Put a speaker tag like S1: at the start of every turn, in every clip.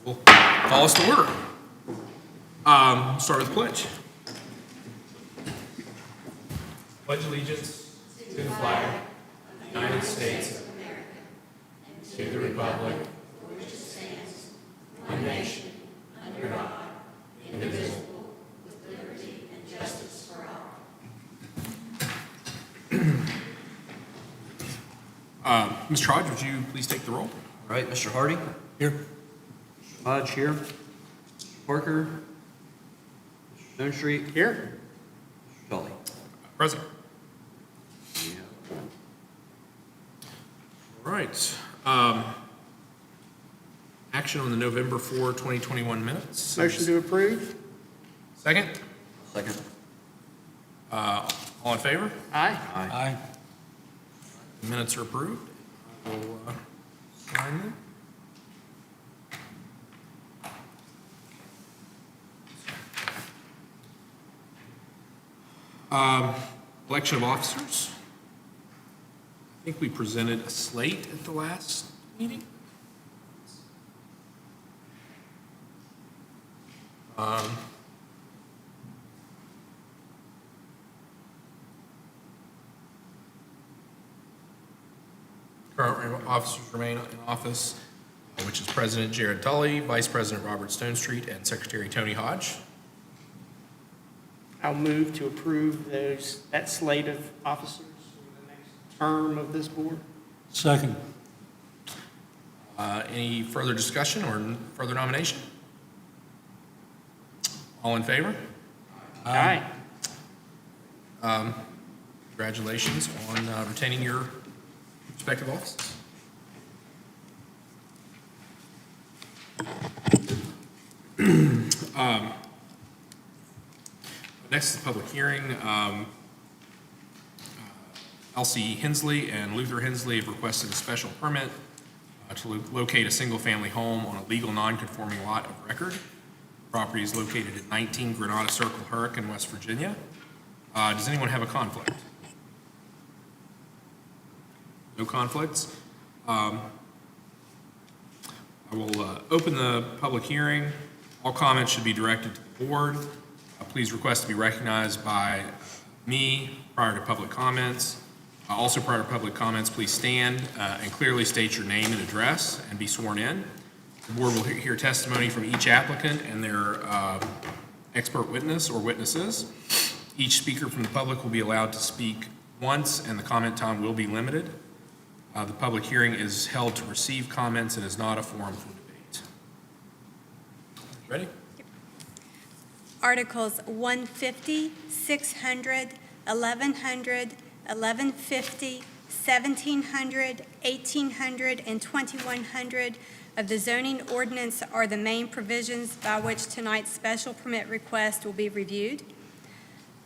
S1: We'll call us to order. Start with the pledge. Pledge allegiance to the flag of the United States of America and to the republic for which it stands, one nation, under God, indivisible, with liberty and justice for all. Mr. Hodge, would you please take the roll?
S2: All right, Mr. Hardy?
S1: Here.
S2: Mr. Hodge here. Mr. Parker? Mr. Stone Street?
S1: Here.
S2: Mr. Tully?
S1: Present. All right. Action on the November 4, 2021 minutes.
S3: Motion to approve?
S1: Second.
S2: Second.
S1: All in favor?
S3: Aye.
S2: Aye.
S1: The minutes are approved. We'll sign them. Election of officers. I think we presented a slate at the last meeting. Current officers remain in office, which is President Jared Tully, Vice President Robert Stone Street, and Secretary Tony Hodge.
S3: I'll move to approve that slate of officers for the next term of this board.
S4: Second.
S1: Any further discussion or further nomination? All in favor?
S3: Aye.
S1: Congratulations on retaining your respective offices. Next is the public hearing. Elsie Hensley and Luther Hensley have requested a special permit to locate a single-family home on a legal non-conforming lot of record. Property is located at 19 Granada Circle, Hurricane, West Virginia. Does anyone have a conflict? No conflicts. I will open the public hearing. All comments should be directed to the board. Please request to be recognized by me prior to public comments. Also prior to public comments, please stand and clearly state your name and address and be sworn in. The board will hear testimony from each applicant and their expert witness or witnesses. Each speaker from the public will be allowed to speak once, and the comment time will be limited. The public hearing is held to receive comments and is not a forum for debate. Ready?
S5: Articles 150, 600, 1100, 1150, 1700, 1800, and 2100 of the zoning ordinance are the main provisions by which tonight's special permit request will be reviewed.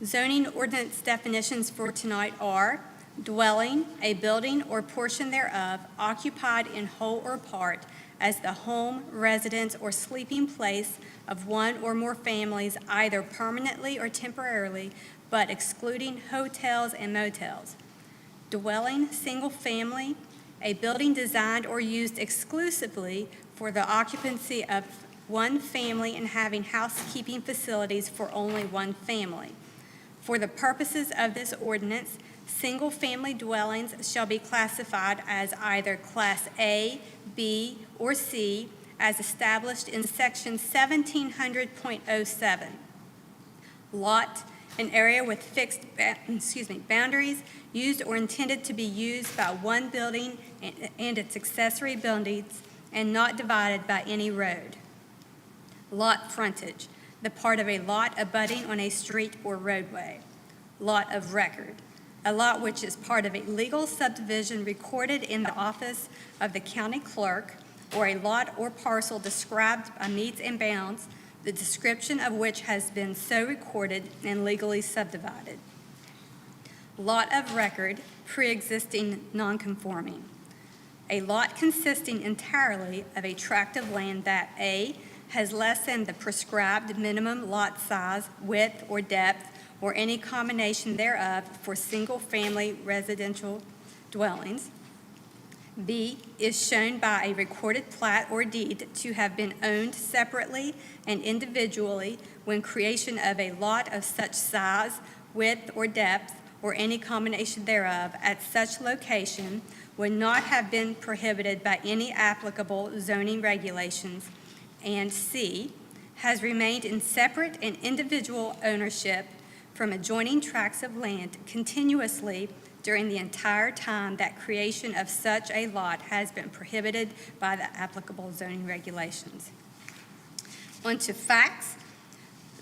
S5: Zoning ordinance definitions for tonight are dwelling, a building or portion thereof occupied in whole or part as the home, residence, or sleeping place of one or more families, either permanently or temporarily, but excluding hotels and motels. Dwelling, single family, a building designed or used exclusively for the occupancy of one family and having housekeeping facilities for only one family. For the purposes of this ordinance, single-family dwellings shall be classified as either Class A, B, or C, as established in Section 1700.07. Lot, an area with fixed boundaries used or intended to be used by one building and its accessory buildings and not divided by any road. Lot frontage, the part of a lot abutting on a street or roadway. Lot of record, a lot which is part of a legal subdivision recorded in the office of the county clerk, or a lot or parcel described by metes and bounds, the description of which has been so recorded and legally subdivided. Lot of record, pre-existing non-conforming. A lot consisting entirely of a tract of land that A, has less than the prescribed minimum lot size, width, or depth, or any combination thereof for single-family residential dwellings. B, is shown by a recorded plat or deed to have been owned separately and individually when creation of a lot of such size, width, or depth, or any combination thereof at such location would not have been prohibited by any applicable zoning regulations, and C, has remained in separate and individual ownership from adjoining tracts of land continuously during the entire time that creation of such a lot has been prohibited by the applicable zoning regulations. On to facts.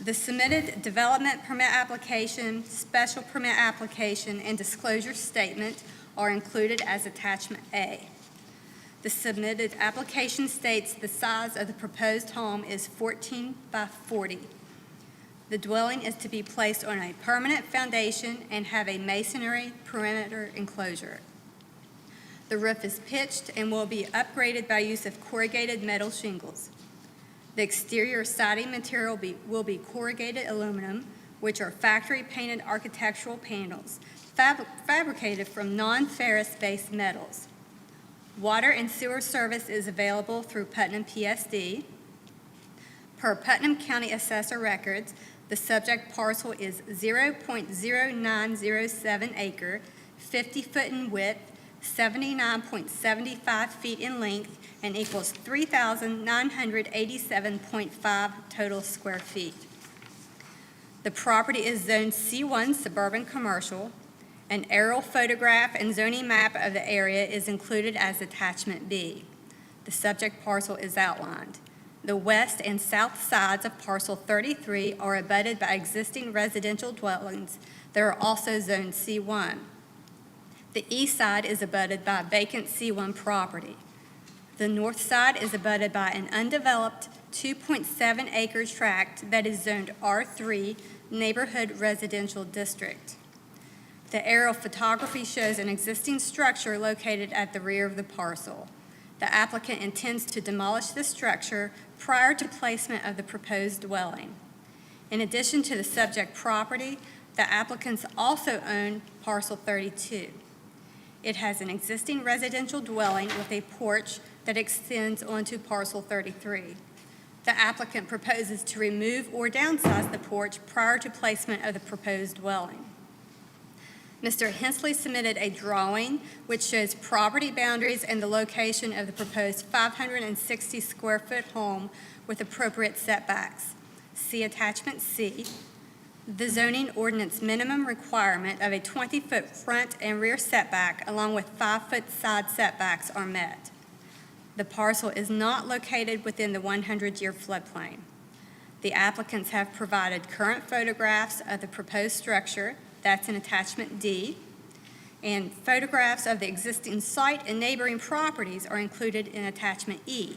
S5: The submitted development permit application, special permit application, and disclosure statement are included as attachment A. The submitted application states the size of the proposed home is 14 by 40. The dwelling is to be placed on a permanent foundation and have a masonry perimeter enclosure. The roof is pitched and will be upgraded by use of corrugated metal shingles. The exterior siding material will be corrugated aluminum, which are factory-painted architectural panels fabricated from non-ferrous-based metals. Water and sewer service is available through Putnam PSD. Per Putnam County Assessor records, the subject parcel is 0.0907 acre, 50 foot in width, 79.75 feet in length, and equals 3,987.5 total square feet. The property is zoned C1 suburban commercial. An aerial photograph and zoning map of the area is included as attachment B. The subject parcel is outlined. The west and south sides of parcel 33 are abutted by existing residential dwellings that are also zoned C1. The east side is abutted by vacant C1 property. The north side is abutted by an undeveloped 2.7 acre tract that is zoned R3 Neighborhood Residential District. The aerial photography shows an existing structure located at the rear of the parcel. The applicant intends to demolish the structure prior to placement of the proposed dwelling. In addition to the subject property, the applicants also own parcel 32. It has an existing residential dwelling with a porch that extends onto parcel 33. The applicant proposes to remove or downsize the porch prior to placement of the proposed dwelling. Mr. Hensley submitted a drawing which shows property boundaries and the location of the proposed 560 square foot home with appropriate setbacks. See attachment C. The zoning ordinance minimum requirement of a 20-foot front and rear setback along with 5-foot side setbacks are met. The parcel is not located within the 100-year floodplain. The applicants have provided current photographs of the proposed structure, that's in attachment D, and photographs of the existing site and neighboring properties are included in attachment E.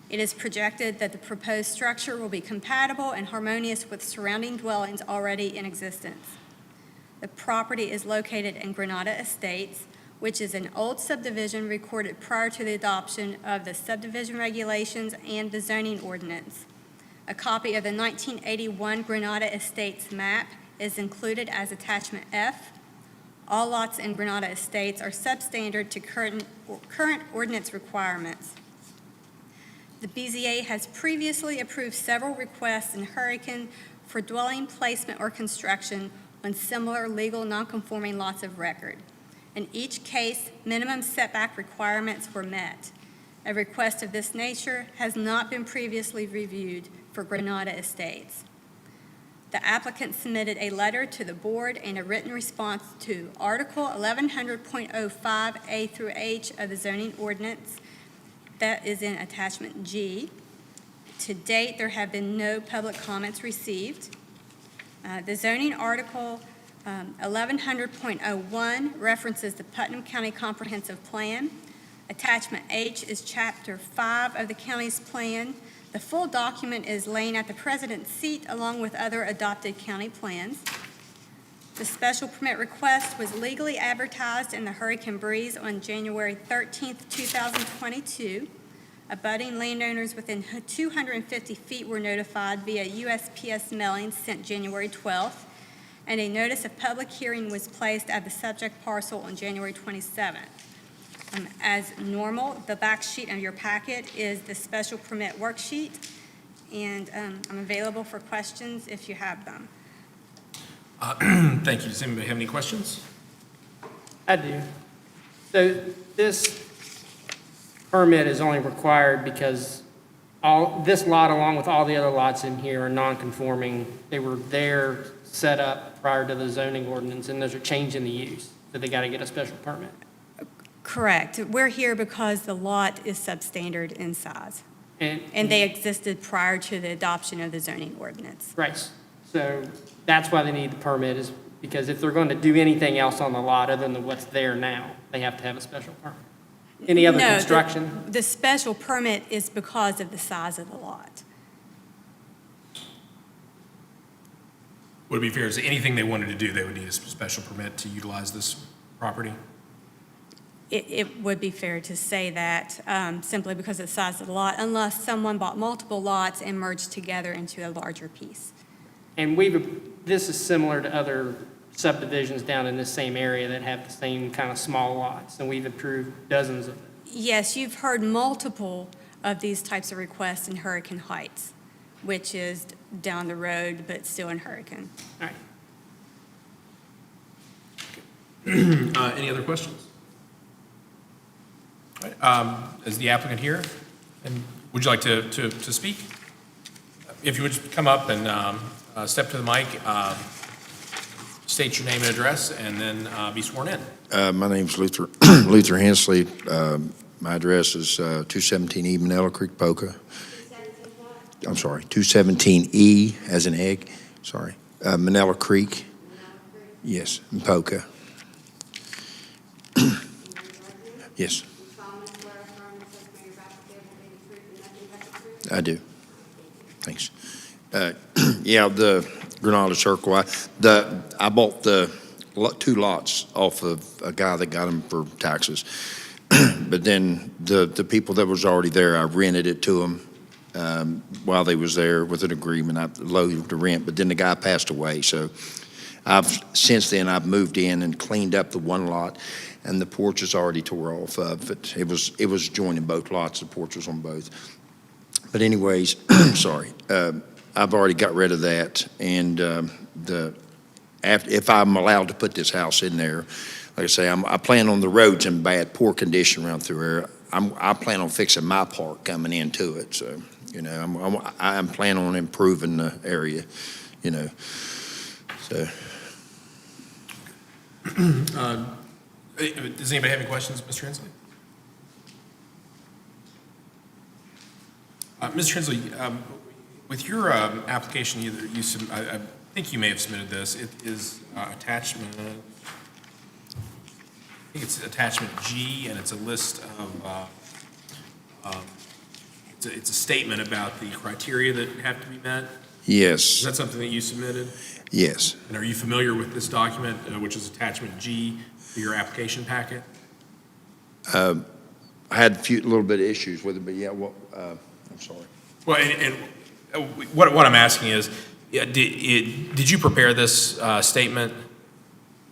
S5: It is projected that the proposed structure will be compatible and harmonious with surrounding dwellings already in existence. The property is located in Granada Estates, which is an old subdivision recorded prior to the adoption of the subdivision regulations and the zoning ordinance. A copy of the 1981 Granada Estates map is included as attachment F. All lots in Granada Estates are substandard to current ordinance requirements. The BZA has previously approved several requests in Hurricane for dwelling placement or construction on similar legal nonconforming lots of record. In each case, minimum setback requirements were met. A request of this nature has not been previously reviewed for Granada Estates. The applicant submitted a letter to the board and a written response to Article 1100.05 A through H of the zoning ordinance. That is in attachment G. To date, there have been no public comments received. The zoning article 1100.01 references the Putnam County Comprehensive Plan. Attachment H is Chapter 5 of the county's plan. The full document is laying at the president's seat along with other adopted county plans. The special permit request was legally advertised in the Hurricane Breeze on January 13th, 2022. Abutting landowners within 250 feet were notified via USPS mailing sent January 12th, and a notice of public hearing was placed at the subject parcel on January 27th. As normal, the back sheet of your packet is the special permit worksheet, and I'm available for questions if you have them.
S1: Thank you. Does anybody have any questions?
S3: I do. So this permit is only required because this lot, along with all the other lots in here, are non-conforming. They were there, set up prior to the zoning ordinance, and there's a change in the use, so they got to get a special permit.
S5: Correct. We're here because the lot is substandard in size, and they existed prior to the adoption of the zoning ordinance.
S3: Right. So that's why they need the permit, is because if they're going to do anything else on the lot other than what's there now, they have to have a special permit. Any other
S5: No,
S3: construction?
S5: the special permit is because of the size of the lot.
S1: Would it be fair to say anything they wanted to do, they would need a special permit to utilize this property?
S5: It would be fair to say that simply because of the size of the lot, unless someone bought multiple lots and merged together into a larger piece.
S3: And this is similar to other subdivisions down in this same area that have the same kind of small lots, and we've approved dozens of them.
S5: Yes, you've heard multiple of these types of requests in Hurricane Heights, which is down the road, but still in Hurricane.
S3: All right.
S1: Any other questions? All right, is the applicant here? And would you like to speak? If you would just come up and step to the mic, state your name and address, and then be sworn in.
S4: My name's Luther Hensley. My address is 217E Manila Creek, Poca. I'm sorry, 217E as an egg, sorry. Manila Creek. Yes, in Poca. Yes, I do. Thanks. Yeah, the Granada Circle, I bought the 2 lots off of a guy that got them for taxes. But then the people that was already there, I rented it to them while they was there with an agreement. I loaded the rent, but then the guy passed away. So since then I've moved in and cleaned up the 1 lot, and the porch is already tore off of it. It was joining both lots. The porch was on both. But anyways, sorry. I've already got rid of that, and if I'm allowed to put this house in there, like I say, I plan on the roads in bad, poor condition around through there. I plan on fixing my part coming into it, so I'm planning on improving the area, So.
S1: Does anybody have any questions, Mr. Hensley? Mr. Hensley, with your application, I think you may have submitted this. It is attachment. I think it's attachment G, and it's a list of. It's a statement about the criteria that have to be met.
S4: Yes.
S1: Is that something that you submitted?
S4: Yes.
S1: And are you familiar with this document, which is attachment G to your application packet?
S4: I had a little bit of issues with it, but yeah. I'm sorry.
S1: Well, and what I'm asking is, did you prepare this statement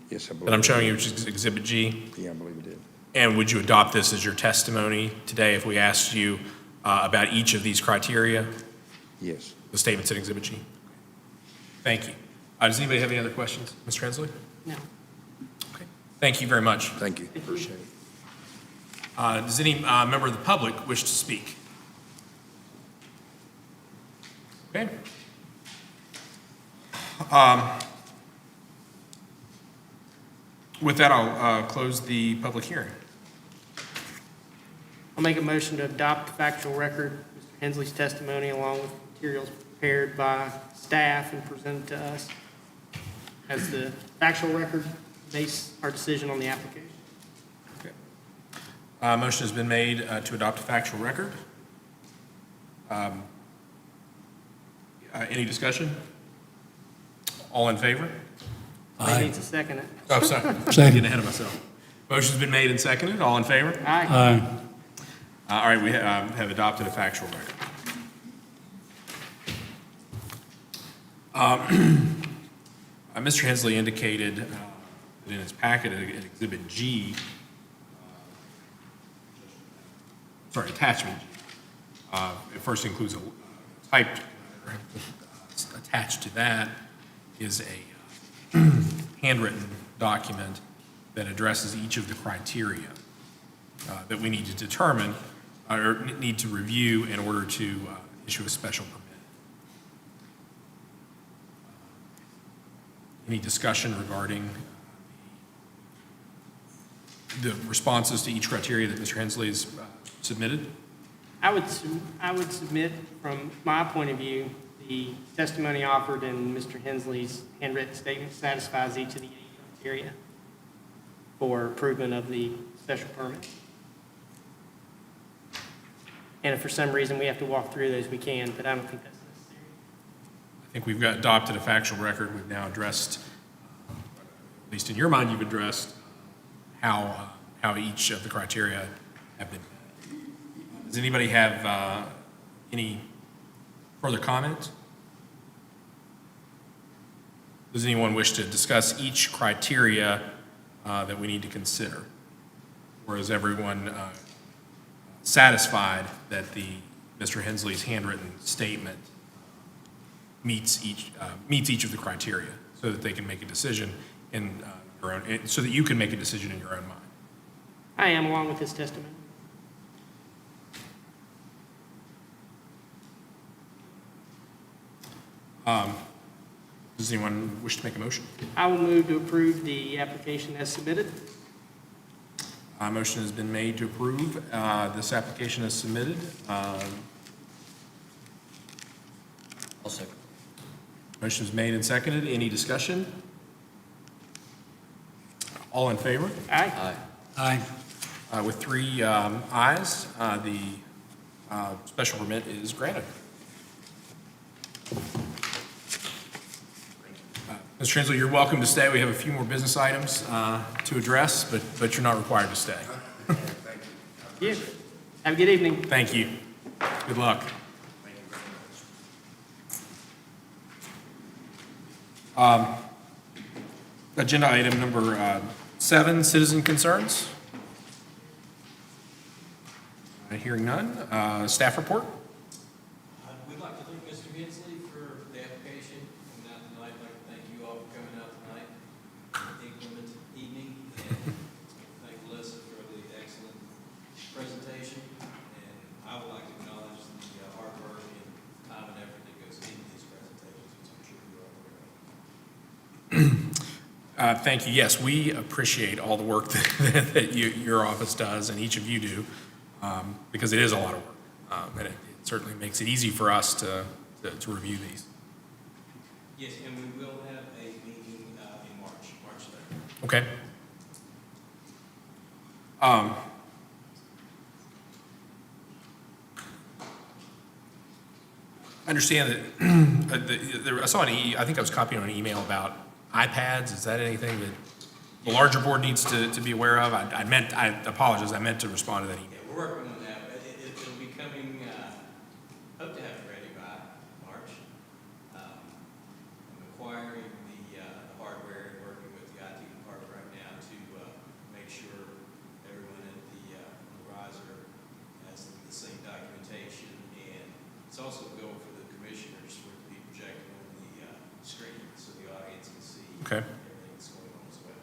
S4: Yes, I believe.
S1: that I'm showing you, which is Exhibit G?
S4: Yeah, I believe it did.
S1: And would you adopt this as your testimony today if we asked you about each of these criteria,
S4: Yes.
S1: the statements in Exhibit G? Thank you. Does anybody have any other questions? Mr. Hensley?
S3: No.
S1: Okay. Thank you very much.
S4: Thank you. Appreciate it.
S1: Does any member of the public wish to speak? Okay. With that, I'll close the public hearing.
S3: I'll make a motion to adopt the factual record, Mr. Hensley's testimony, along with materials prepared by staff and presented to us as the factual record, base our decision on the application.
S1: Okay. Motion has been made to adopt a factual record. Any discussion? All in favor?
S3: Maybe needs to second it.
S1: Oh, sorry. I'm getting ahead of myself. Motion's been made and seconded. All in favor?
S3: Aye.
S1: All right, we have adopted a factual record. Mr. Hensley indicated that in his packet, in Exhibit G, attachment G. It first includes a typed letter. Attached to that is a handwritten document that addresses each of the criteria that we need to determine or need to review in order to issue a special permit. Any discussion regarding the responses to each criteria that Mr. Hensley has submitted?
S3: I would submit, from my point of view, the testimony offered in Mr. Hensley's handwritten statement satisfies each of the 8 criteria for approval of the special permit. And if for some reason we have to walk through those, we can, but I don't think that's necessary.
S1: I think we've adopted a factual record. We've now addressed, at least in your mind, you've addressed how each of the criteria have been met. Does anybody have any further comment? Does anyone wish to discuss each criteria that we need to consider? Or is everyone satisfied that Mr. Hensley's handwritten statement meets each of the criteria so that they can make a decision in your own, so that you can make a decision in your own mind?
S3: I am, along with his testimony.
S1: Does anyone wish to make a motion?
S3: I will move to approve the application as submitted.
S1: A motion has been made to approve this application as submitted.
S2: I'll second.
S1: Motion is made and seconded. Any discussion? All in favor?
S3: Aye.
S2: Aye.
S1: With 3 ayes, the special permit is granted. Mr. Hensley, you're welcome to stay. We have a few more business items to address, but you're not required to stay.
S3: Yeah. Have a good evening.
S1: Thank you. Good luck. Agenda item number 7, citizen concerns. Hearing none. Staff report.
S6: We'd like to thank Mr. Hensley for the application coming out tonight. I'd like to thank you all for coming out tonight. Inclement evening. And thank Melissa for the excellent presentation. And I would like to acknowledge the hard work and time and effort that goes into these presentations, which I'm sure you are aware of.
S1: Thank you. Yes, we appreciate all the work that your office does and each of you do, because it is a lot of work. And it certainly makes it easy for us to review these.
S6: Yes, and we will have a meeting in March 3rd.
S1: Okay. I understand that I saw I think I was copying on an email about iPads. Is that anything that the larger board needs to be aware of? I apologize, I meant to respond to that email.
S6: Yeah, we're working on that, but it'll be coming, hope to have it ready by March. I'm acquiring the hardware and working with the IT department right now to make sure everyone at the riser has the same documentation, and it's also a goal for the commissioners for it to be projected on the screen so the audience can see
S1: Okay.
S6: everything that's going on as well.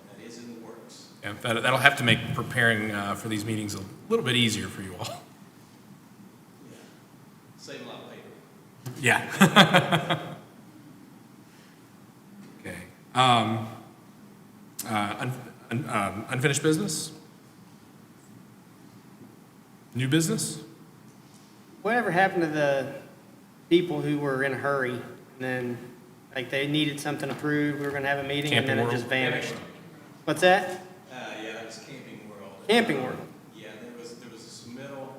S6: That is in the works.
S1: Yeah, that'll have to make preparing for these meetings a little bit easier for you all.
S6: Yeah. Save a lot of paper.
S1: Yeah. Okay. Unfinished business? New business?
S3: Whatever happened to the people who were in a hurry and then, like, they needed something approved, we were gonna have a meeting, and then it
S1: Camping
S3: just
S1: World?
S3: vanished? What's that?
S6: Yeah, that was Camping World.
S3: Camping World.
S6: Yeah, there was a submittal,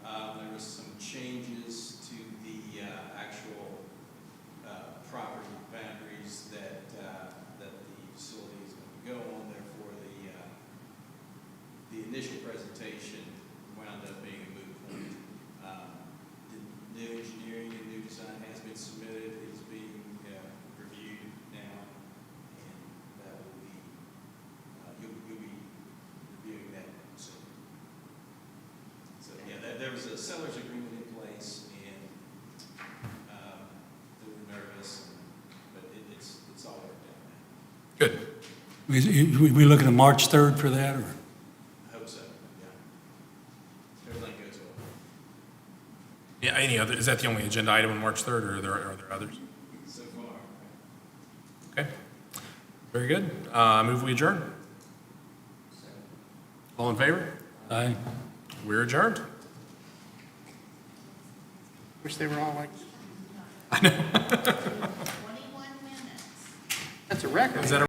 S6: there was some changes to the actual property boundaries that the facility is going to go on. Therefore, the initial presentation wound up being a moot point. The new engineering and new design has been submitted. It's being reviewed now, and that will be, you'll be reviewing that soon. seller's agreement in place, and they were nervous, but it's all worked out now.
S1: Good.
S7: We looking at March 3rd for that, or?
S6: I hope so, yeah. Everything goes well.
S1: Yeah, any other, is that the only agenda item on March 3rd, or are there others?
S6: So far.
S1: Okay. Very good. Move we adjourn. All in favor?
S7: Aye.
S1: We're adjourned.
S3: Wish they were all like,
S8: 21 minutes.
S3: that's a record.
S1: Is that a